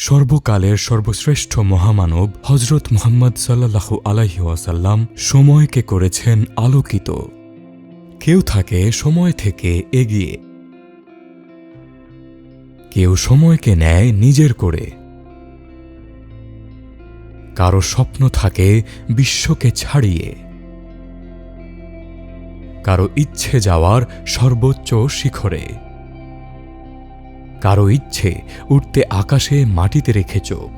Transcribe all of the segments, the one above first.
সর্বকালের সর্বশ্রেষ্ঠ মহামানব হজরত মুহাম্মদ সাল্লাল্লাহু আলাইহি ওয়াসাল্লাম সময়কে করেছেন আলোকিত। কেউ থাকে সময় থেকে এগিয়ে, কেউ সময়কে নেয় নিজের করে। কারো স্বপ্ন থাকে বিশ্বকে ছাড়িয়ে, কারো ইচ্ছে যাওয়ার সর্বোচ্চ শিখরে, কারো ইচ্ছে উঠতে আকাশে মাটিতে রেখে চোখ।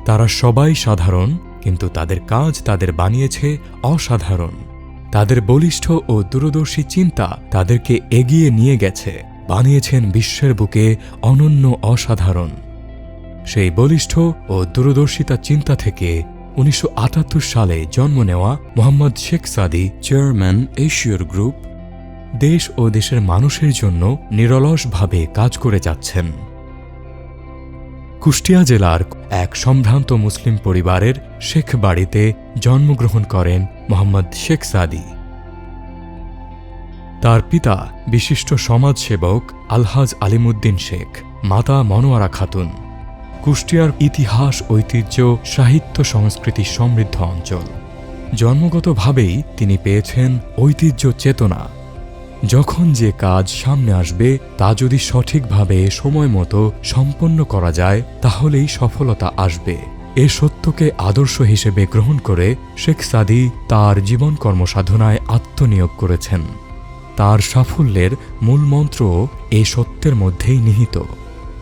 তারা সবাই সাধারণ, কিন্তু তাদের কাজ তাদের বানিয়েছে অসাধারণ। তাদের বলিষ্ঠ ও দূরদর্শী চিন্তা তাদেরকে এগিয়ে নিয়ে গেছে, বানিয়েছেন বিশ্বের বুকে অনন্য অসাধারণ। সেই বলিষ্ঠ ও দূরদর্শিতা চিন্তা থেকে ১৯৭৮ সালে জন্ম নেওয়া মোহাম্মদ শেখ সাদী, চেয়ারম্যান এশিয়র গ্রুপ, দেশ ও দেশের মানুষের জন্য নিরলসভাবে কাজ করে যাচ্ছেন। কুষ্টিয়া জেলার এক সম্ভ্রান্ত মুসলিম পরিবারের শেখ বাড়িতে জন্মগ্রহণ করেন মোহাম্মদ শেখ সাদী। তার পিতা বিশিষ্ট সমাজসেবক আলহাজ আলিমুদ্দিন শেখ, মাতা মনোয়ারা খাতুন। কুষ্টিয়ার ইতিহাস, ঐতিহ্য, সাহিত্য, সংস্কৃতি সমৃদ্ধ অঞ্চল। জন্মগতভাবেই তিনি পেয়েছেন ঐতিহ্য চেতনা। যখন যে কাজ সামনে আসবে তা যদি সঠিকভাবে সময় মতো সম্পন্ন করা যায় তাহলেই সফলতা আসবে। এ সত্যকে আদর্শ হিসেবে গ্রহণ করে শেখ সাদী তার জীবন কর্মসাধনায় আত্মনিয়োগ করেছেন। তার সাফল্যের মূলমন্ত্রও এই সত্যের মধ্যেই নিহিত।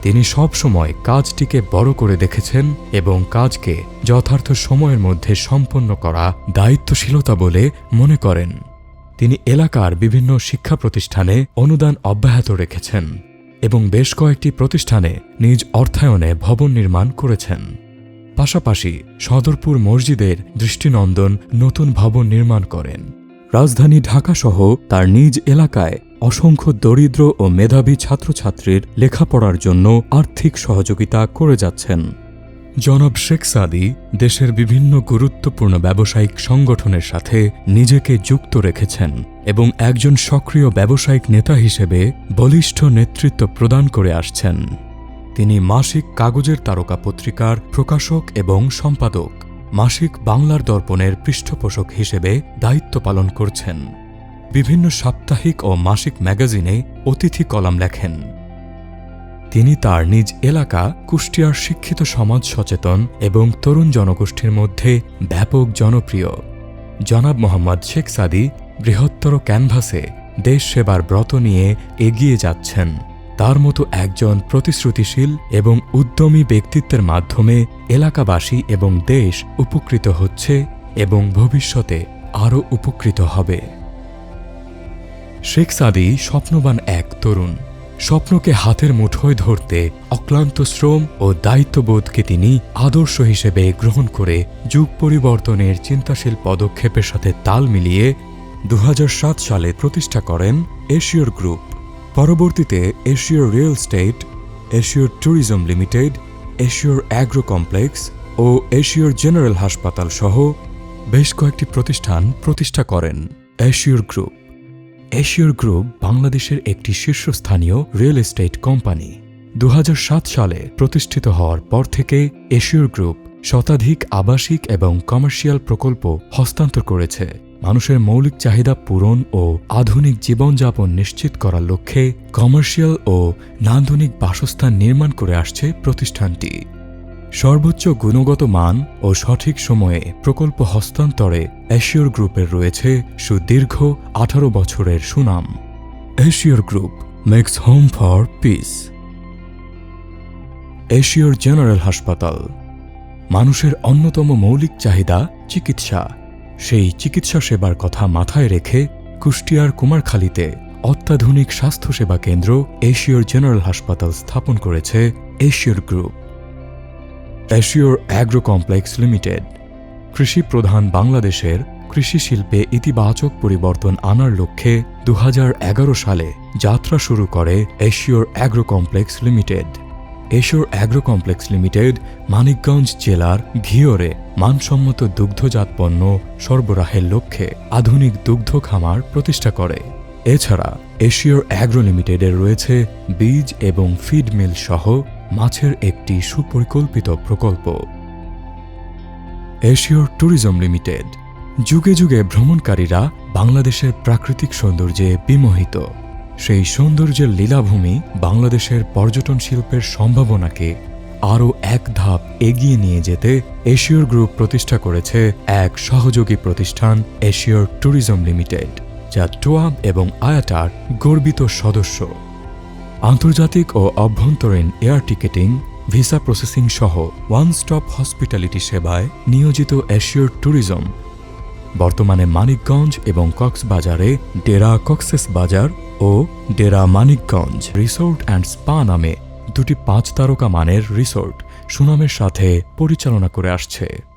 তিনি সবসময় কাজটিকে বড় করে দেখেছেন এবং কাজকে যথার্থ সময়ের মধ্যে সম্পন্ন করা দায়িত্বশীলতা বলে মনে করেন। তিনি এলাকার বিভিন্ন শিক্ষা প্রতিষ্ঠানে অনুদান অব্যাহত রেখেছেন এবং বেশ কয়েকটি প্রতিষ্ঠানে নিজ অর্থায়নে ভবন নির্মাণ করেছেন। পাশাপাশি সদরপুর মসজিদের দৃষ্টিনন্দন নতুন ভবন নির্মাণ করেন। রাজধানী ঢাকাসহ তার নিজ এলাকায় অসংখ্য দরিদ্র ও মেধাবী ছাত্রছাত্রীর লেখাপড়ার জন্য আর্থিক সহযোগিতা করে যাচ্ছেন। জনাব শেখ সাদী দেশের বিভিন্ন গুরুত্বপূর্ণ ব্যবসায়িক সংগঠনের সাথে নিজেকে যুক্ত রেখেছেন এবং একজন সক্রিয় ব্যবসায়িক নেতা হিসেবে বলিষ্ঠ নেতৃত্ব প্রদান করে আসছেন। তিনি মাসিক কাগজের তারকা পত্রিকার প্রকাশক এবং সম্পাদক, মাসিক বাংলার দর্পণের পৃষ্ঠপোষক হিসেবে দায়িত্ব পালন করছেন। বিভিন্ন সাপ্তাহিক ও মাসিক ম্যাগাজিনে অতিথি কলাম লেখেন। তিনি তার নিজ এলাকা কুষ্টিয়ার শিক্ষিত সমাজ সচেতন এবং তরুণ জনগোষ্ঠীর মধ্যে ব্যাপক জনপ্রিয়। জনাব মোহাম্মদ শেখ সাদী বৃহত্তর ক্যানভাসে দেশ সেবার ব্রত নিয়ে এগিয়ে যাচ্ছেন। তার মতো একজন প্রতিশ্রুতিশীল এবং উদ্যমী ব্যক্তিত্বের মাধ্যমে এলাকাবাসী এবং দেশ উপকৃত হচ্ছে এবং ভবিষ্যতে আরও উপকৃত হবে। শেখ সাদী স্বপ্নবান এক তরুণ। স্বপ্নকে হাতের মুঠোয় ধরতে অক্লান্ত শ্রম ও দায়িত্ববোধকে তিনি আদর্শ হিসেবে গ্রহণ করে যুগ পরিবর্তনের চিন্তাশীল পদক্ষেপের সাথে তাল মিলিয়ে ২০০৭ সালে প্রতিষ্ঠা করেন এশিয়র গ্রুপ। পরবর্তীতে Ashiyor real estate, Ashiyor tourism limited, এশিয়র agro complex ও এশিয়র জেনারেল হাসপাতাল সহ বেশ কয়েকটি প্রতিষ্ঠান প্রতিষ্ঠা করেন এশিয়র গ্রুপ। এশিয়র গ্রুপ বাংলাদেশের একটি শীর্ষস্থানীয় রিয়েল এস্টেট কোম্পানি। ২০০৭ সালে প্রতিষ্ঠিত হওয়ার পর থেকে এশিয়র গ্রুপ শতাধিক আবাসিক এবং কমার্শিয়াল প্রকল্প হস্তান্তর করেছে। মানুষের মৌলিক চাহিদা পূরণ ও আধুনিক জীবনযাপন নিশ্চিত করার লক্ষ্যে কমার্শিয়াল ও নান্দনিক বাসস্থান নির্মাণ করে আসছে প্রতিষ্ঠানটি। সর্বোচ্চ গুণগত মান ও সঠিক সময়ে প্রকল্প হস্তান্তরে এশিয়র গ্রুপের রয়েছে সুদীর্ঘ ১৮ বছরের সুনাম। Ashiyor group makes home for peace. Ashiyor general হাসপাতাল মানুষের অন্যতম মৌলিক চাহিদা চিকিৎসা। সেই চিকিৎসা সেবার কথা মাথায় রেখে কুষ্টিয়ার কুমারখালীতে অত্যাধুনিক স্বাস্থ্যসেবা কেন্দ্র এশিয়র জেনারেল হাসপাতাল স্থাপন করেছে এশিয়র গ্রুপ। এশিয়র অ্যাগ্রো কমপ্লেক্স লিমিটেড কৃষি প্রধান বাংলাদেশের কৃষি শিল্পে ইতিবাচক পরিবর্তন আনার লক্ষ্যে ২০১১ সালে যাত্রা শুরু করে এশিয়র agro complex limited. এশিয়র agro complex limited Manikganj জেলার ঘিওরে মানসম্মত দুগ্ধজাত পণ্য সরবরাহের লক্ষ্যে আধুনিক দুগ্ধ খামার প্রতিষ্ঠা করে। এছাড়া এশিয়র অ্যাগ্রো লিমিটেডের রয়েছে বীজ এবং ফিড মিল সহ মাছের একটি সুপরিকল্পিত প্রকল্প। Assure tourism limited. যুগে যুগে ভ্রমণকারীরা বাংলাদেশের প্রাকৃতিক সৌন্দর্যে বিমোহিত। সেই সৌন্দর্যের লীলাভূমি বাংলাদেশের পর্যটন শিল্পের সম্ভাবনাকে আরও এক ধাপ এগিয়ে নিয়ে যেতে এশিওর গ্রুপ প্রতিষ্ঠা করেছে এক সহযোগী প্রতিষ্ঠান এশিওর ট্যুরিজম লিমিটেড, যা টোয়াব এবং আয়াটার গর্বিত সদস্য। আন্তর্জাতিক ও অভ্যন্তরীণ এয়ার টিকেটিং, ভিসা প্রসেসিং সহ ওয়ান স্টপ হসপিটালিটি সেবায় নিয়োজিত এশিওর ট্যুরিজম বর্তমানে মানিকগঞ্জ এবং কক্সবাজারে ডেরা কক্সেস বাজার ও ডেরা মানিকগঞ্জ রিসোর্ট অ্যান্ড স্পা নামে দুটি 5 তারকা মানের রিসোর্ট সুনামের সাথে পরিচালনা করে আসছে।